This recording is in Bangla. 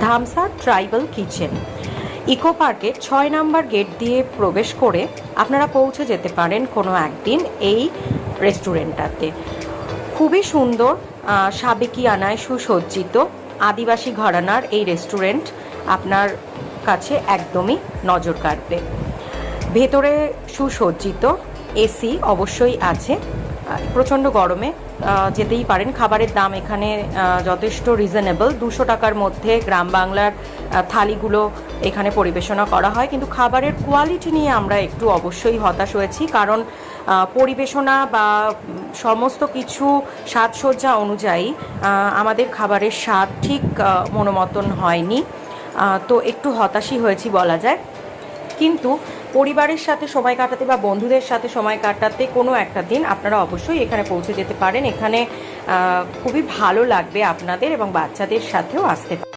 ধামসা ট্রাইবাল কিচেন। ইকো পার্কের 6 নম্বর গেট দিয়ে প্রবেশ করে আপনারা পৌঁছে যেতে পারেন কোনো একদিন এই রেস্টুরেন্টটাতে। খুবই সুন্দর, সাবেকিয়ানায় সুসজ্জিত আদিবাসী ঘরানার এই রেস্টুরেন্ট আপনার কাছে একদমই নজর কাড়বে। ভেতরে সুসজ্জিত, এসি অবশ্যই আছে। প্রচণ্ড গরমে যেতেই পারেন। খাবারের দাম এখানে যথেষ্ট রিজনেবল, 200 টাকার মধ্যে গ্রাম বাংলার থালিগুলো এখানে পরিবেশনা করা হয়। কিন্তু খাবারের কোয়ালিটি নিয়ে আমরা একটু অবশ্যই হতাশ হয়েছি, কারণ পরিবেশনা বা সমস্ত কিছু সাজসজ্জা অনুযায়ী আমাদের খাবারের স্বাদ ঠিক মনোমতন হয়নি। তো একটু হতাশই হয়েছি বলা যায়। কিন্তু পরিবারের সাথে সময় কাটাতে বা বন্ধুদের সাথে সময় কাটাতে কোনো একটা দিন আপনারা অবশ্যই এখানে পৌঁছে যেতে পারেন। এখানে খুবই ভালো লাগবে আপনাদের, এবং বাচ্চাদের সাথেও আসতে পারেন।